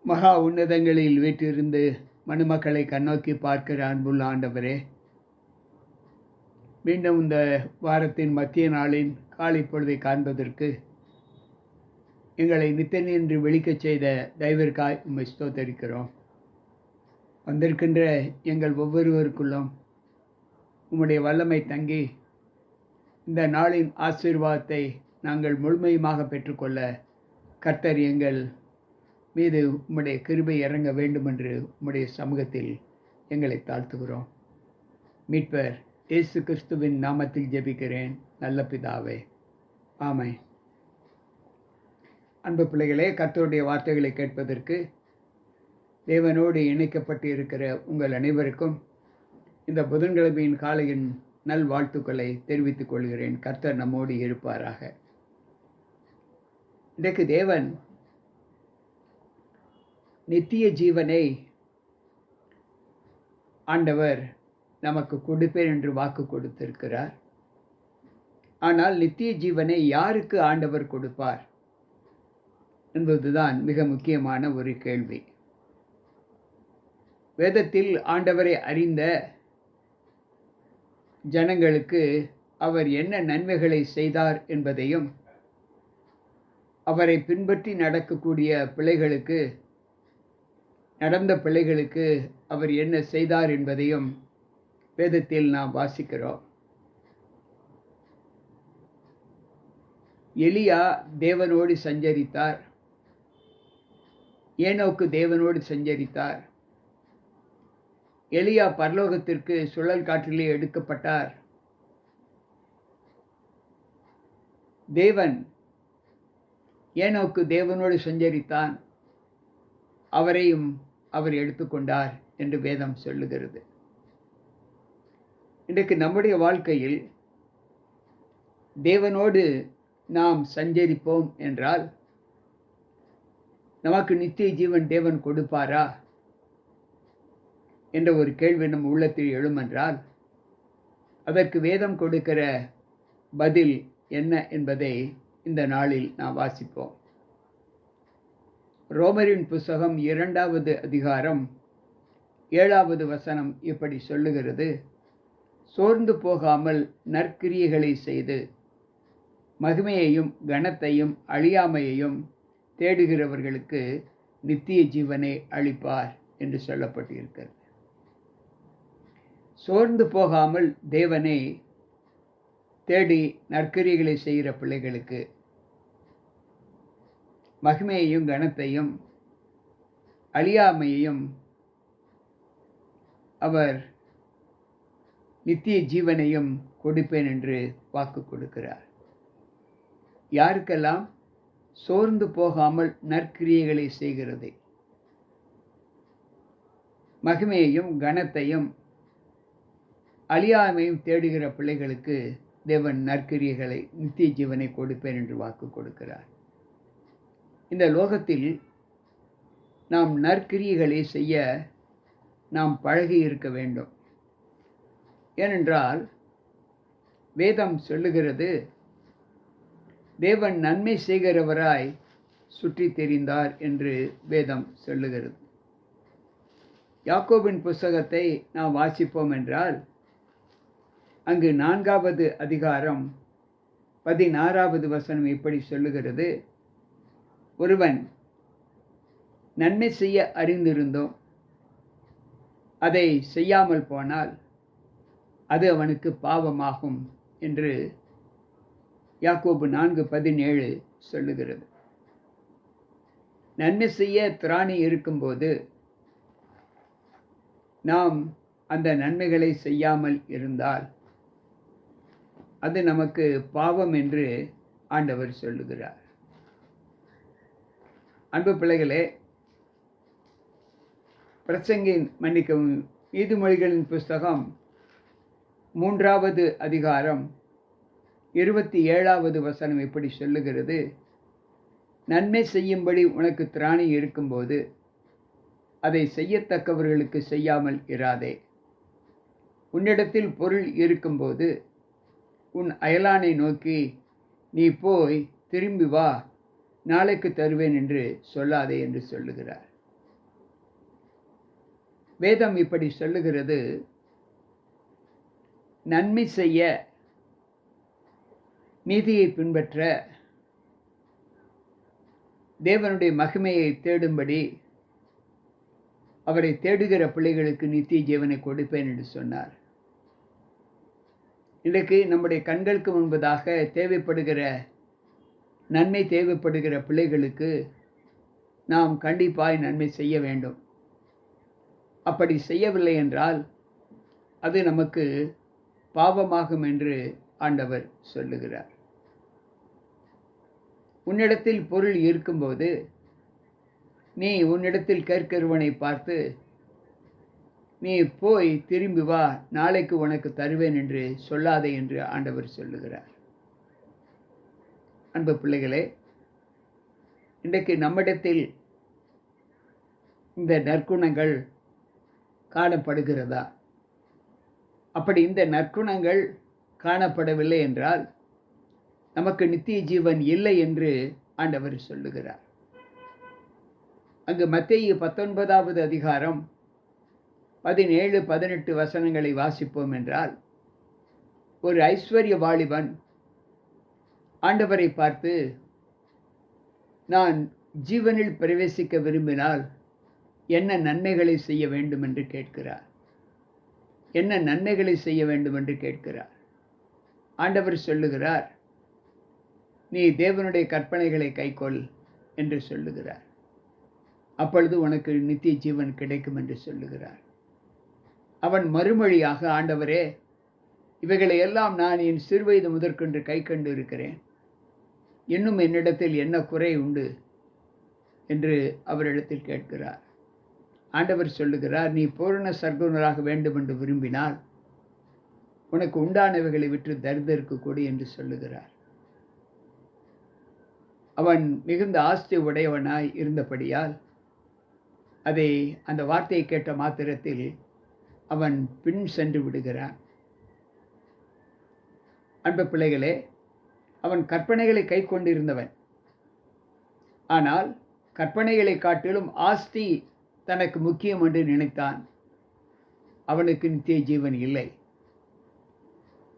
மகா உன்னதங்களில் வீற்றிருந்து மனுமக்களை கண்ணோக்கி பார்க்கிற அன்புள்ள ஆண்டவரே, மீண்டும் இந்த வாரத்தின் மத்திய நாளின் காலை பொழுதை காண்பதற்கு எங்களை நின்று விழிக்கச் செய்த தயவிற்காய் உம்மை ஸ்தோத்தரிக்கிறோம். வந்திருக்கின்ற எங்கள் ஒவ்வொருவருக்குள்ளும் உம்முடைய வல்லமை தங்கி இந்த நாளின் ஆசீர்வாதத்தை நாங்கள் முழுமையுமாக பெற்றுக்கொள்ள கர்த்தர் எங்கள் மீது உம்முடைய கிருபை இறங்க வேண்டும் என்று உம்முடைய சமூகத்தில் எங்களை தாழ்த்துகிறோம். மீட்பர் இயேசு கிறிஸ்துவின் நாமத்தில் ஜெபிக்கிறேன் நல்ல பிதாவே, ஆமென். அன்பு பிள்ளைகளே, கர்த்தருடைய வார்த்தைகளை கேட்பதற்கு தேவனோடு இணைக்கப்பட்டு இருக்கிற உங்கள் அனைவருக்கும் இந்த புதன்கிழமையின் காலையின் நல் வாழ்த்துக்களை தெரிவித்துக் கொள்கிறேன். கர்த்தர் நம்மோடு இருப்பாராக. இன்றைக்கு தேவன் நித்திய ஜீவனை ஆண்டவர் நமக்கு கொடுப்பேன் என்று வாக்கு கொடுத்திருக்கிறார். ஆனால் நித்திய ஜீவனை யாருக்கு ஆண்டவர் கொடுப்பார் என்பதுதான் மிக முக்கியமான ஒரு கேள்வி. வேதத்தில் ஆண்டவரை அறிந்த ஜனங்களுக்கு அவர் என்ன நன்மைகளை செய்தார் என்பதையும், அவரை பின்பற்றி நடந்த பிள்ளைகளுக்கு அவர் என்ன செய்தார் என்பதையும் வேதத்தில் நாம் வாசிக்கிறோம். எலியா தேவனோடு சஞ்சரித்தார். ஏனோக்கு தேவனோடு சஞ்சரித்தார். எலியா பரலோகத்திற்கு சுழல் காற்றிலே எடுக்கப்பட்டார். தேவன் ஏனோக்கு தேவனோடு சஞ்சரித்தான், அவரையும் அவர் எடுத்துக்கொண்டார் என்று வேதம் சொல்லுகிறது. இன்றைக்கு நம்முடைய வாழ்க்கையில் தேவனோடு நாம் சஞ்சரிப்போம் என்றால் நமக்கு நித்திய ஜீவன் தேவன் கொடுப்பாரா என்ற ஒரு கேள்வி நம் உள்ளத்தில் எழுமென்றால் அதற்கு வேதம் கொடுக்கிற பதில் என்ன என்பதை இந்த நாளில் நாம் வாசிப்போம். ரோமரின் புஸ்தகம் 2வது அதிகாரம் 7வது வசனம் இப்படி சொல்லுகிறது: சோர்ந்து போகாமல் நற்கிரியைகளை செய்து மகிமையையும் கனத்தையும் அழியாமையையும் தேடுகிறவர்களுக்கு நித்திய ஜீவனை அளிப்பார் என்று சொல்லப்பட்டிருக்கிறது. சோர்ந்து போகாமல் தேவனை தேடி நற்கிரியைகளை செய்கிற பிள்ளைகளுக்கு மகிமையையும் கனத்தையும் அழியாமையையும் அவர் நித்திய ஜீவனையும் கொடுப்பேன் என்று வாக்கு கொடுக்கிறார். யாருக்கெல்லாம்? சோர்ந்து போகாமல் நற்கிரியைகளை செய்கிறது, மகிமையையும் கனத்தையும் அழியாமையும் தேடுகிற பிள்ளைகளுக்கு தேவன் நற்கிரியைகளை நித்திய ஜீவனை கொடுப்பேன் என்று வாக்கு கொடுக்கிறார். இந்த லோகத்தில் நாம் நற்கிரியைகளை செய்ய நாம் பழகி இருக்க வேண்டும். ஏனென்றால் வேதம் சொல்லுகிறது, தேவன் நன்மை செய்கிறவராய் சுற்றி தெரிந்தார் என்று வேதம் சொல்லுகிறது. யாக்கோபின் புஸ்தகத்தை நாம் வாசிப்போம் என்றால் அங்கு 4வது அதிகாரம் 16வது வசனம் இப்படி சொல்லுகிறது: ஒருவன் நன்மை செய்ய அறிந்திருந்தோம் அதை செய்யாமல் போனால் அது அவனுக்கு பாவமாகும் என்று யாக்கோபு 4:17 சொல்லுகிறது. நன்மை செய்ய திராணி இருக்கும்போது நாம் அந்த நன்மைகளை செய்யாமல் இருந்தால் அது நமக்கு பாவம் என்று ஆண்டவர் சொல்லுகிறார். அன்பு பிள்ளைகளே, நீதிமொழிகளின் புஸ்தகம் 3வது அதிகாரம் 27வது வசனம் இப்படி சொல்லுகிறது: நன்மை செய்யும்படி உனக்கு திராணி இருக்கும்போது அதை செய்யத்தக்கவர்களுக்கு செய்யாமல் இராதே. உன்னிடத்தில் பொருள் இருக்கும்போது உன் அயலானை நோக்கி நீ போய் திரும்பி வா, நாளைக்கு தருவேன் என்று சொல்லாதே என்று சொல்லுகிறார். வேதம் இப்படி சொல்லுகிறது, நன்மை செய்ய, நீதியை பின்பற்ற, தேவனுடைய மகிமையை தேடும்படி அவரை தேடுகிற பிள்ளைகளுக்கு நித்திய ஜீவனை கொடுப்பேன் என்று சொன்னார். இன்றைக்கு நம்முடைய கண்களுக்கு முன்பதாக நன்மை தேவைப்படுகிற பிள்ளைகளுக்கு நாம் கண்டிப்பாய் நன்மை செய்ய வேண்டும். அப்படி செய்யவில்லை என்றால் அது நமக்கு பாவமாகும் என்று ஆண்டவர் சொல்லுகிறார். உன்னிடத்தில் பொருள் இருக்கும்போது நீ உன்னிடத்தில் கேட்கிறவனை பார்த்து, நீ போய் திரும்பி வா, நாளைக்கு உனக்கு தருவேன் என்று சொல்லாதே என்று ஆண்டவர் சொல்லுகிறார். அன்பு பிள்ளைகளே, இன்றைக்கு நம்மிடத்தில் இந்த நற்குணங்கள் காணப்படுகிறதா? அப்படி இந்த நற்குணங்கள் காணப்படவில்லை என்றால் நமக்கு நித்திய ஜீவன் இல்லை என்று ஆண்டவர் சொல்லுகிறார். அங்கு மத்தேயு 19வது அதிகாரம் 17, 18 வசனங்களை வாசிப்போம் என்றால், ஒரு ஐஸ்வர்ய வாலிபன் ஆண்டவரை பார்த்து, நான் ஜீவனில் பிரவேசிக்க விரும்பினால் என்ன நன்மைகளை செய்ய வேண்டும் என்று கேட்கிறார். என்ன நன்மைகளை செய்ய வேண்டும் என்று கேட்கிறார். ஆண்டவர் சொல்லுகிறார், நீ தேவனுடைய கற்பனைகளை கைக்கொள் என்று சொல்லுகிறார். அப்பொழுது உனக்கு நித்திய ஜீவன் கிடைக்கும் என்று சொல்லுகிறார். அவன் மறுமொழியாக, ஆண்டவரே, இவைகளை எல்லாம் நான் என் சிறுவயது முதற்கொண்டு கை கண்டு இருக்கிறேன், இன்னும் என்னிடத்தில் என்ன குறை உண்டு என்று அவரிடத்தில் கேட்கிறார். ஆண்டவர் சொல்லுகிறார், நீ பூரண சர்க்குணராக வேண்டும் என்று விரும்பினால் உனக்கு உண்டானவைகளை விற்று தரித்திரருக்கு கொடு என்று சொல்லுகிறார். அவன் மிகுந்த ஆஸ்தி உடையவனாய் இருந்தபடியால் அந்த வார்த்தையை கேட்ட மாத்திரத்தில் அவன் பின் சென்று விடுகிறான். அன்பு பிள்ளைகளே, அவன் கற்பனைகளை கை கொண்டிருந்தவன். ஆனால் கற்பனைகளை காட்டிலும் ஆஸ்தி தனக்கு முக்கியம் என்று நினைத்தான். அவனுக்கு நித்திய ஜீவன் இல்லை.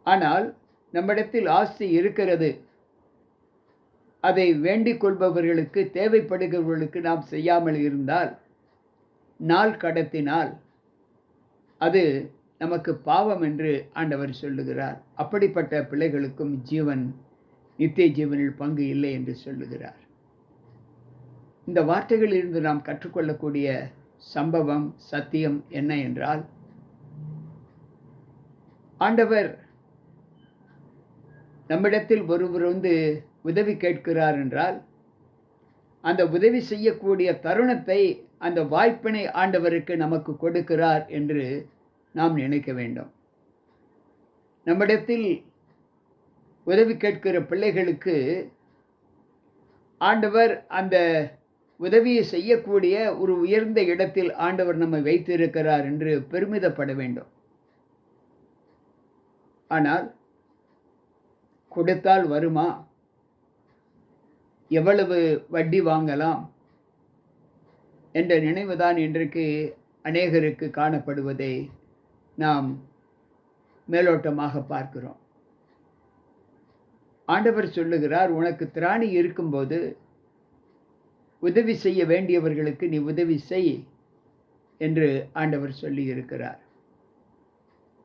ஆனால் நம்மிடத்தில் ஆஸ்தி இருக்கிறது. அதை வேண்டிக் கொள்பவர்களுக்கு, தேவைப்படுகிறவர்களுக்கு நாம் செய்யாமல் இருந்தால், நாள் கடத்தினால் அது நமக்கு பாவம் என்று ஆண்டவர் சொல்லுகிறார். அப்படிப்பட்ட பிள்ளைகளுக்கும் நித்திய ஜீவனில் பங்கு இல்லை என்று சொல்லுகிறார். இந்த வார்த்தைகளிலிருந்து நாம் கற்றுக்கொள்ளக்கூடிய சம்பவம், சத்தியம் என்ன என்றால், ஆண்டவர் நம்மிடத்தில் ஒருவர் உதவி கேட்கிறார் என்றால், அந்த உதவி செய்யக்கூடிய தருணத்தை, அந்த வாய்ப்பினை ஆண்டவருக்கு நமக்கு கொடுக்கிறார் என்று நாம் நினைக்க வேண்டும். நம்மிடத்தில் உதவி கேட்கிற பிள்ளைகளுக்கு ஆண்டவர் அந்த உதவியை செய்யக்கூடிய ஒரு உயர்ந்த இடத்தில் ஆண்டவர் நம்மை வைத்திருக்கிறார் என்று பெருமிதப்பட வேண்டும். ஆனால் கொடுத்தால் வருமா? எவ்வளவு வட்டி வாங்கலாம் என்ற நினைவுதான் இன்றைக்கு அநேகருக்கு காணப்படுவதை நாம் மேலோட்டமாக பார்க்கிறோம். ஆண்டவர் சொல்லுகிறார், உனக்கு திராணி இருக்கும்போது உதவி செய்ய வேண்டியவர்களுக்கு நீ உதவி செய் என்று ஆண்டவர் சொல்லி இருக்கிறார்.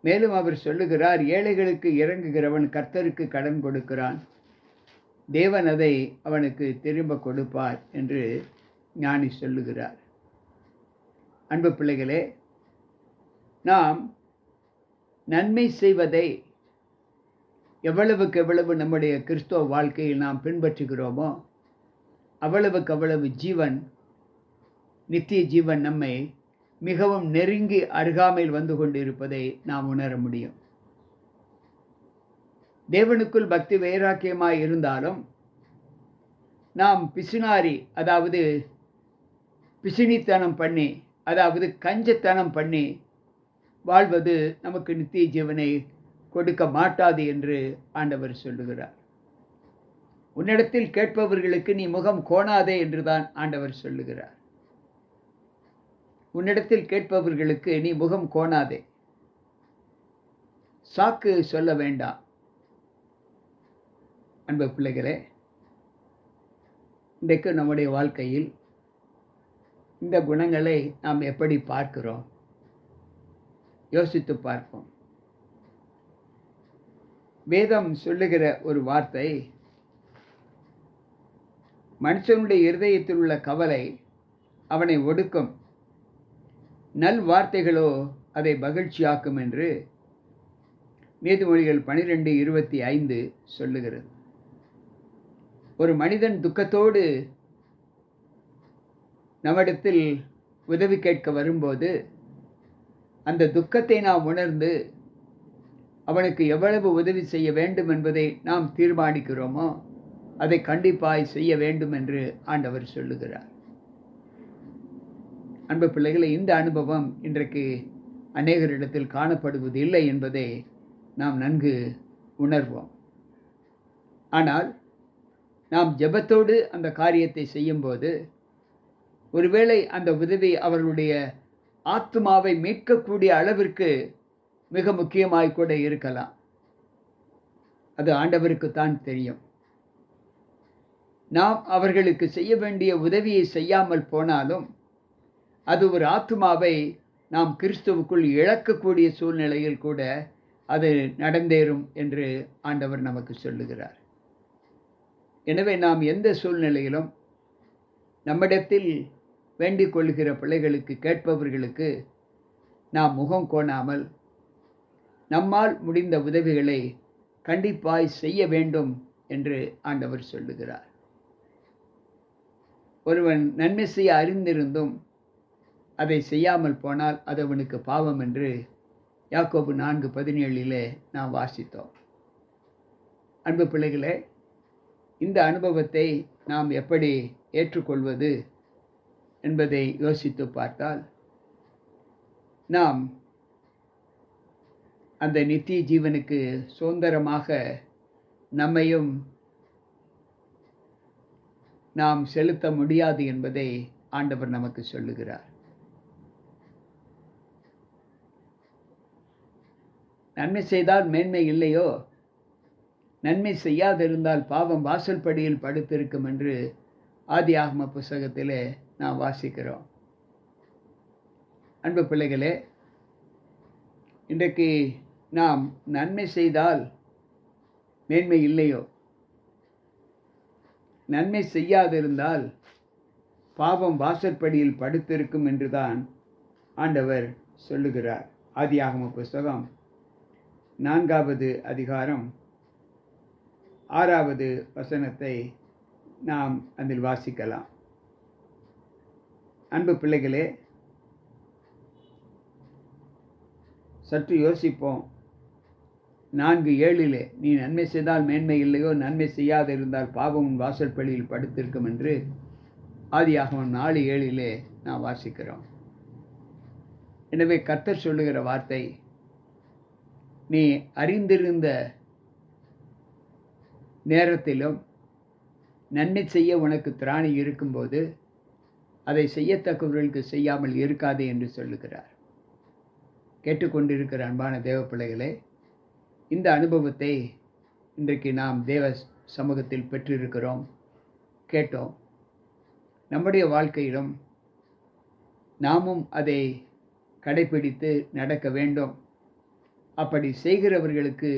மேலும் அவர் சொல்லுகிறார், ஏழைகளுக்கு இறங்குகிறவன் கர்த்தருக்கு கடன் கொடுக்கிறான், தேவன் அதை அவனுக்கு திரும்ப கொடுப்பார் என்று ஞானி சொல்லுகிறார். அன்பு பிள்ளைகளே, நாம் நன்மை செய்வதை எவ்வளவுக்கு எவ்வளவு நம்முடைய கிறிஸ்தவ வாழ்க்கையில் நாம் பின்பற்றுகிறோமோ அவ்வளவுக்கு அவ்வளவு நித்திய ஜீவன் நம்மை மிகவும் நெருங்கி அருகாமையில் வந்து கொண்டிருப்பதை நாம் உணர முடியும். தேவனுக்குள் பக்தி வைராக்கியமாய் இருந்தாலும் நாம் பிசுனாரி, அதாவது பிசினித்தனம் பண்ணி, அதாவது கஞ்சத்தனம் பண்ணி வாழ்வது நமக்கு நித்திய ஜீவனை கொடுக்க மாட்டாது என்று ஆண்டவர் சொல்லுகிறார். உன்னிடத்தில் கேட்பவர்களுக்கு நீ முகம் கோணாதே என்றுதான் ஆண்டவர் சொல்லுகிறார். உன்னிடத்தில் கேட்பவர்களுக்கு நீ முகம் கோணாதே, சாக்கு சொல்ல வேண்டாம். அன்பு பிள்ளைகளே, இன்றைக்கு நம்முடைய வாழ்க்கையில் இந்த குணங்களை நாம் எப்படி பார்க்கிறோம்? யோசித்து பார்ப்போம். வேதம் சொல்லுகிற ஒரு வார்த்தை, மனுஷனுடைய இருதயத்தில் உள்ள கவலை அவனை ஒடுக்கும், நல் வார்த்தைகளோ அதை மகிழ்ச்சியாக்கும் என்று நீதிமொழிகள் 12:25 சொல்லுகிறது. ஒரு மனிதன் துக்கத்தோடு நம்மிடத்தில் உதவி கேட்க வரும்போது, அந்த துக்கத்தை நாம் உணர்ந்து அவனுக்கு எவ்வளவு உதவி செய்ய வேண்டும் என்பதை நாம் தீர்மானிக்கிறோமோ, அதை கண்டிப்பாய் செய்ய வேண்டும் என்று ஆண்டவர் சொல்லுகிறார். அன்பு பிள்ளைகளை, இந்த அனுபவம் இன்றைக்கு அநேகரிடத்தில் காணப்படுவது இல்லை என்பதை நாம் நன்கு உணர்வோம். ஆனால் நாம் ஜெபத்தோடு அந்த காரியத்தை செய்யும்போது, ஒருவேளை அந்த உதவி அவர்களுடைய ஆத்துமாவை மீட்கக்கூடிய அளவிற்கு மிக முக்கியமாய் கூட இருக்கலாம். அது ஆண்டவருக்குத்தான் தெரியும். நாம் அவர்களுக்கு செய்ய வேண்டிய உதவியை செய்யாமல் போனாலும், அது ஒரு ஆத்துமாவை நாம் கிறிஸ்துவுக்குள் இழக்கக்கூடிய சூழ்நிலையில் கூட அது நடந்தேறும் என்று ஆண்டவர் நமக்கு சொல்லுகிறார். எனவே நாம் எந்த சூழ்நிலையிலும் நம்மிடத்தில் வேண்டிக் கொள்கிற பிள்ளைகளுக்கு, கேட்பவர்களுக்கு நாம் முகம் கோணாமல் நம்மால் முடிந்த உதவிகளை கண்டிப்பாய் செய்ய வேண்டும் என்று ஆண்டவர் சொல்லுகிறார். ஒருவன் நன்மை செய்ய அறிந்திருந்தும் அதை செய்யாமல் போனால் அது அவனுக்கு பாவம் என்று யாக்கோபு 4:17 நாம் வாசித்தோம். அன்பு பிள்ளைகளே, இந்த அனுபவத்தை நாம் எப்படி ஏற்றுக்கொள்வது என்பதை யோசித்து பார்த்தால், நாம் அந்த நித்திய ஜீவனுக்கு சுதந்திரமாக நம்மையும் நாம் செலுத்த முடியாது என்பதை ஆண்டவர் நமக்கு சொல்லுகிறார். நன்மை செய்தால் மேன்மை இல்லையோ, நன்மை செய்யாதிருந்தால் பாவம் வாசல் படியில் படுத்திருக்கும் என்று ஆதியாகம புஸ்தகத்திலே நாம் வாசிக்கிறோம். அன்பு பிள்ளைகளே, இன்றைக்கு நாம் நன்மை செய்தால் மேன்மை இல்லையோ, நன்மை செய்யாதிருந்தால் பாவம் வாசற்படியில் படுத்திருக்கும் என்றுதான் ஆண்டவர் சொல்லுகிறார். ஆதியாகம புஸ்தகம் 4வது அதிகாரம் 6வது வசனத்தை நாம் அதில் வாசிக்கலாம். அன்பு பிள்ளைகளே, சற்று யோசிப்போம். 4:7 நீ நன்மை செய்தால் மேன்மை இல்லையோ, நன்மை செய்யாதிருந்தால் பாவம் வாசற்படியில் படுத்திருக்கும் என்று ஆதியாகமம் 4:7 நாம் வாசிக்கிறோம். எனவே கர்த்தர் சொல்லுகிற வார்த்தை, நீ அறிந்திருந்த நேரத்திலும் நன்மை செய்ய உனக்கு திராணி இருக்கும்போது அதை செய்யத்தக்கவர்களுக்கு செய்யாமல் இருக்காதே என்று சொல்லுகிறார். கேட்டுக்கொண்டிருக்கிற அன்பான தேவ பிள்ளைகளே, இந்த அனுபவத்தை இன்றைக்கு நாம் தேவ சமூகத்தில் பெற்றிருக்கிறோம், கேட்டோம். நம்முடைய வாழ்க்கையிலும் நாமும் அதை கடைபிடித்து நடக்க வேண்டும். அப்படி செய்கிறவர்களுக்கு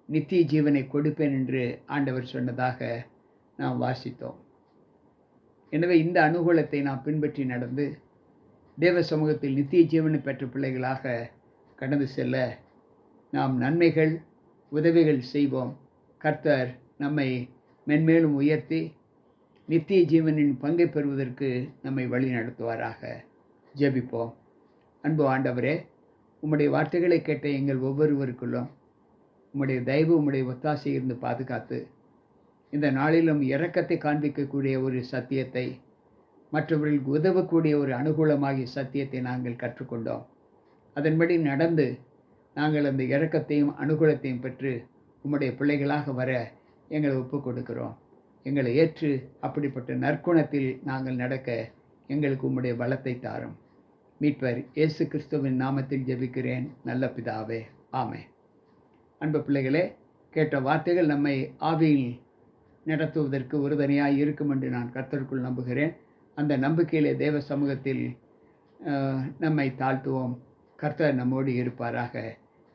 நித்திய ஜீவனை கொடுப்பேன் என்று ஆண்டவர் சொன்னதாக நாம் வாசித்தோம். எனவே இந்த அனுகூலத்தை நாம் பின்பற்றி நடந்து தேவ சமூகத்தில் நித்திய ஜீவனை பெற்ற பிள்ளைகளாக கடந்து செல்ல நாம் நன்மைகள், உதவிகள் செய்வோம். கர்த்தர் நம்மை மென்மேலும் உயர்த்தி நித்திய ஜீவனின் பங்கை பெறுவதற்கு நம்மை வழி நடத்துவாராக. ஜெபிப்போம். அன்பு ஆண்டவரே, உம்முடைய வார்த்தைகளை கேட்ட எங்கள் ஒவ்வொருவருக்குள்ளும் உம்முடைய தயவு, உம்முடைய ஒத்தாசை இருந்து பாதுகாத்து இந்த நாளிலும் இரக்கத்தை காண்பிக்கக்கூடிய ஒரு சத்தியத்தை, மற்றவர்களுக்கு உதவக்கூடிய ஒரு அனுகூலமாகிய சத்தியத்தை நாங்கள் கற்றுக்கொண்டோம். அதன்படி நடந்து நாங்கள் அந்த இரக்கத்தையும் அனுகூலத்தையும் பெற்று உம்முடைய பிள்ளைகளாக வர எங்களை ஒப்புக் கொடுக்கிறோம். எங்களை ஏற்று அப்படிப்பட்ட நற்குணத்தில் நாங்கள் நடக்க எங்களுக்கு உம்முடைய பலத்தை தாரும். மீட்பர் இயேசு கிறிஸ்துவின் நாமத்தில் ஜெபிக்கிறேன் நல்ல பிதாவே, ஆமென். அன்பு பிள்ளைகளே, கேட்ட வார்த்தைகள் நம்மை ஆவியில் நடத்துவதற்கு உறுதுணையாக இருக்கும் என்று நான் கர்த்தருக்குள் நம்புகிறேன். அந்த நம்பிக்கையிலே தேவ சமூகத்தில் நம்மை தாழ்த்துவோம். கர்த்தர் நம்மோடு இருப்பாராக.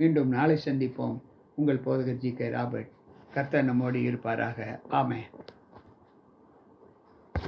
மீண்டும் நாளை சந்திப்போம். உங்கள் போதகர் ஜி.கே. ராபர்ட். கர்த்தர் நம்மோடு இருப்பாராக. ஆமென்.